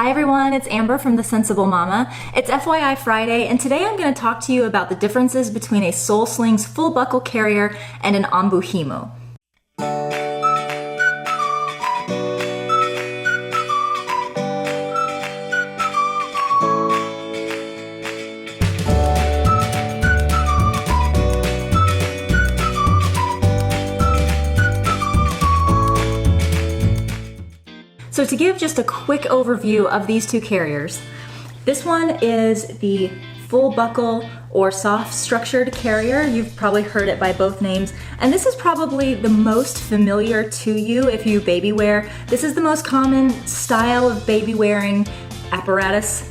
Hi everyone, it's Amber from The Sensible Mama. It's FYI Friday, and today I'm going to talk to you about the differences between a Soul Slings full buckle carrier and an Onbuhimo. So to give just a quick overview of these two carriers, this one is the full buckle or soft structured carrier. You've probably heard it by both names, and this is probably the most familiar to you if you baby wear. This is the most common style of baby wearing apparatus.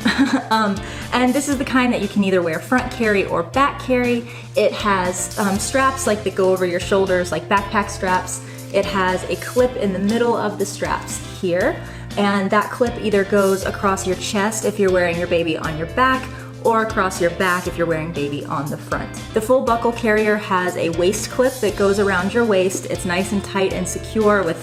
And this is the kind that you can either wear front carry or back carry. It has straps like that go over your shoulders, like backpack straps. It has a clip in the middle of the straps here, and that clip either goes across your chest if you're wearing your baby on your back, or across your back if you're wearing baby on the front. The full buckle carrier has a waist clip that goes around your waist. It's nice and tight and secure with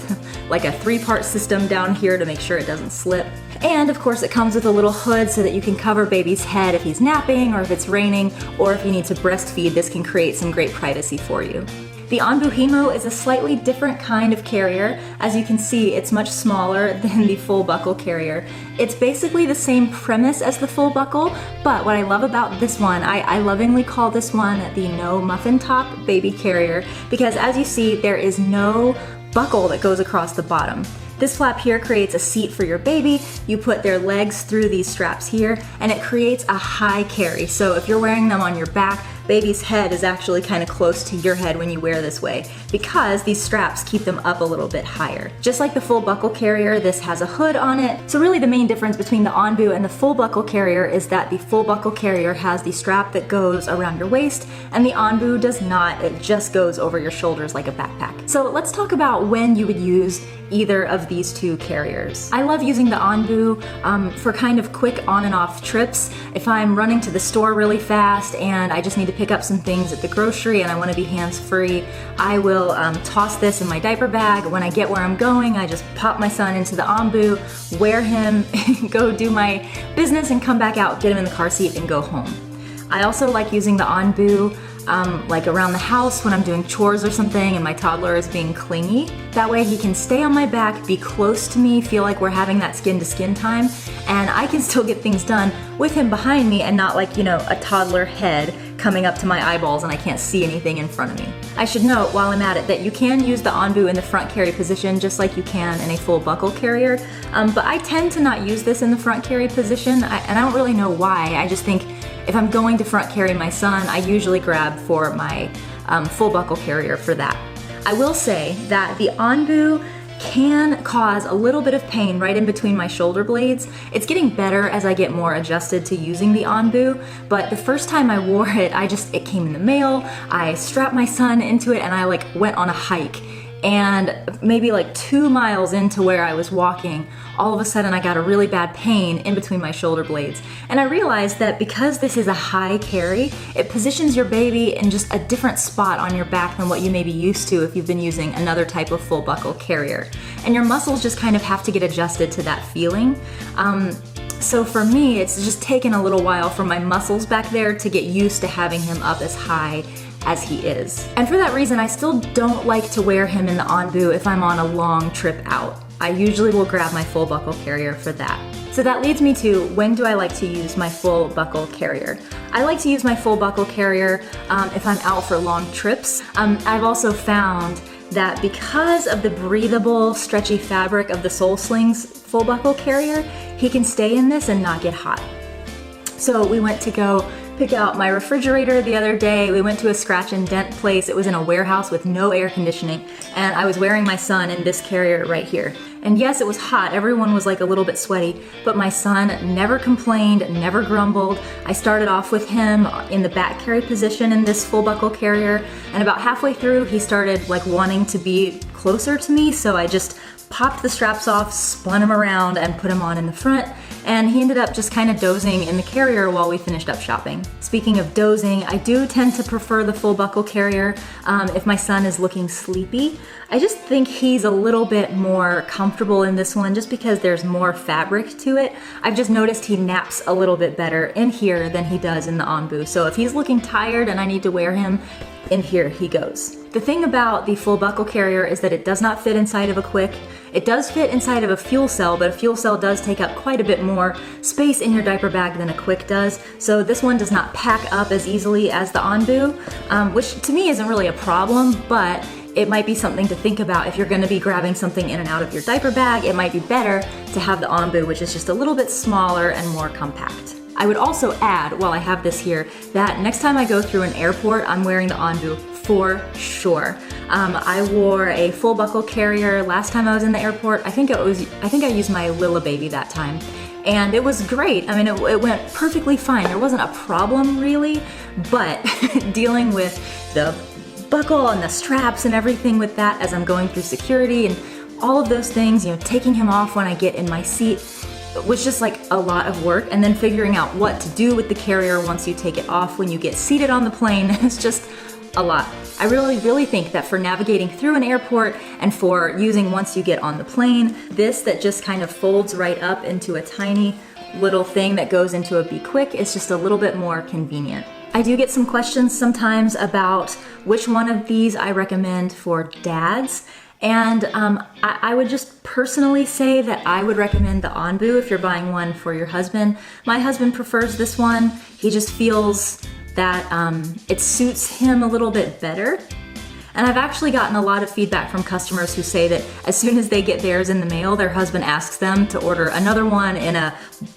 like a 3-part system down here to make sure it doesn't slip. And of course it comes with a little hood so that you can cover baby's head if he's napping or if it's raining, or if you need to breastfeed, this can create some great privacy for you. The Onbuhimo is a slightly different kind of carrier. As you can see, it's much smaller than the full buckle carrier. It's basically the same premise as the full buckle, but what I love about this one, I lovingly call this one the no muffin top baby carrier, because as you see, there is no buckle that goes across the bottom. This flap here creates a seat for your baby. You put their legs through these straps here, and it creates a high carry. So if you're wearing them on your back, baby's head is actually kind of close to your head when you wear this way, because these straps keep them up a little bit higher. Just like the full buckle carrier, this has a hood on it. So really the main difference between the Onbu and the full buckle carrier is that the full buckle carrier has the strap that goes around your waist, and the Onbu does not. It just goes over your shoulders like a backpack. So let's talk about when you would use either of these two carriers. I love using the Onbu for kind of quick on and off trips. If I'm running to the store really fast and I just need to pick up some things at the grocery and I want to be hands-free, I will toss this in my diaper bag. When I get where I'm going, I just pop my son into the Onbu, wear him, go do my business, and come back out, get him in the car seat, and go home. I also like using the Onbu like around the house when I'm doing chores or something and my toddler is being clingy. That way he can stay on my back, be close to me, feel like we're having that skin-to-skin time, and I can still get things done with him behind me and not like, you know, a toddler head coming up to my eyeballs and I can't see anything in front of me. I should note while I'm at it that you can use the Onbu in the front carry position just like you can in a full buckle carrier, but I tend to not use this in the front carry position, and I don't really know why. I just think if I'm going to front carry my son, I usually grab for my full buckle carrier for that. I will say that the Onbu can cause a little bit of pain right in between my shoulder blades. It's getting better as I get more adjusted to using the Onbu, but the first time I wore it, it came in the mail, I strapped my son into it, and I like went on a hike. And maybe like 2 miles into where I was walking, all of a sudden I got a really bad pain in between my shoulder blades. And I realized that because this is a high carry, it positions your baby in just a different spot on your back than what you may be used to if you've been using another type of full buckle carrier. And your muscles just kind of have to get adjusted to that feeling. So for me, it's just taken a little while for my muscles back there to get used to having him up as high as he is. And for that reason, I still don't like to wear him in the Onbu if I'm on a long trip out. I usually will grab my full buckle carrier for that. So that leads me to, when do I like to use my full buckle carrier? I like to use my full buckle carrier if I'm out for long trips. I've also found that because of the breathable, stretchy fabric of the Soul Slings full buckle carrier, he can stay in this and not get hot. So we went to go pick out my refrigerator the other day. We went to a scratch and dent place. It was in a warehouse with no air conditioning, and I was wearing my son in this carrier right here. And yes, it was hot. Everyone was like a little bit sweaty, but my son never complained, never grumbled. I started off with him in the back carry position in this full buckle carrier, and about halfway through, he started like wanting to be closer to me, so I just popped the straps off, spun him around, and put him on in the front. and he ended up just kind of dozing in the carrier while we finished up shopping. Speaking of dozing, I do tend to prefer the full buckle carrier if my son is looking sleepy. I just think he's a little bit more comfortable in this one just because there's more fabric to it. I've just noticed he naps a little bit better in here than he does in the Onbu. So if he's looking tired and I need to wear him, in here he goes. The thing about the full buckle carrier is that it does not fit inside of a Quick. It does fit inside of a fuel cell, but a fuel cell does take up quite a bit more space in your diaper bag than a Quick does. So this one does not pack up as easily as the Onbu, which to me isn't really a problem, but it might be something to think about if you're gonna be grabbing something in and out of your diaper bag. It might be better to have the Onbu, which is just a little bit smaller and more compact. I would also add, while I have this here, that next time I go through an airport, I'm wearing the Onbu for sure. I wore a full buckle carrier last time I was in the airport. I think I used my Lilla baby that time, and it was great. I mean, it went perfectly fine. There wasn't a problem really, but dealing with the buckle and the straps and everything with that as I'm going through security and all of those things, you know, taking him off when I get in my seat was just like a lot of work, and then figuring out what to do with the carrier once you take it off when you get seated on the plane is just a lot. I really think that for navigating through an airport and for using once you get on the plane, this that just kind of folds right up into a tiny little thing that goes into a Be Quick is just a little bit more convenient. I do get some questions sometimes about which one of these I recommend for dads. And I would just personally say that I would recommend the Onbu if you're buying one for your husband. My husband prefers this one. He just feels that it suits him a little bit better. And I've actually gotten a lot of feedback from customers who say that as soon as they get theirs in the mail, their husband asks them to order another one in a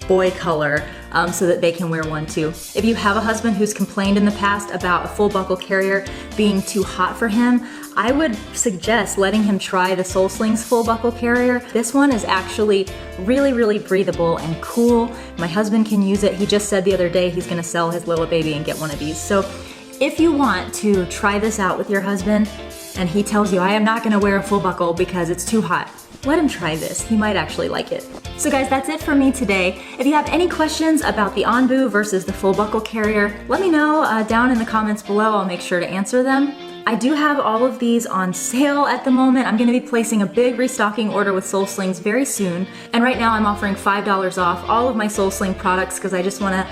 boy color so that they can wear one too. If you have a husband who's complained in the past about a full buckle carrier being too hot for him, I would suggest letting him try the Soul Slings full buckle carrier. This one is actually really breathable and cool. My husband can use it. He just said the other day he's gonna sell his little baby and get one of these. So if you want to try this out with your husband and he tells you, I am not gonna wear a full buckle because it's too hot, let him try this. He might actually like it. So guys, that's it for me today. If you have any questions about the Onbu versus the full buckle carrier, let me know down in the comments below. I'll make sure to answer them. I do have all of these on sale at the moment. I'm gonna be placing a big restocking order with Soul Slings very soon. And right now I'm offering $5 off all of my Soul Sling products because I just wanna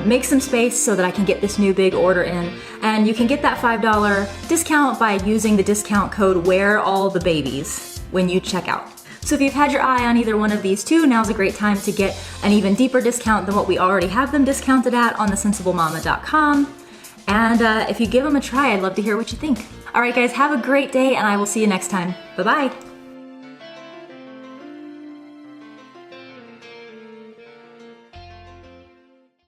make some space so that I can get this new big order in. And you can get that $5 discount by using the discount code WhereAllTheBabies when you check out. So if you've had your eye on either one of these two, now's a great time to get an even deeper discount than what we already have them discounted at on thesensiblemama.com. And if you give them a try, I'd love to hear what you think. All right guys, have a great day and I will see you next time. Bye-bye.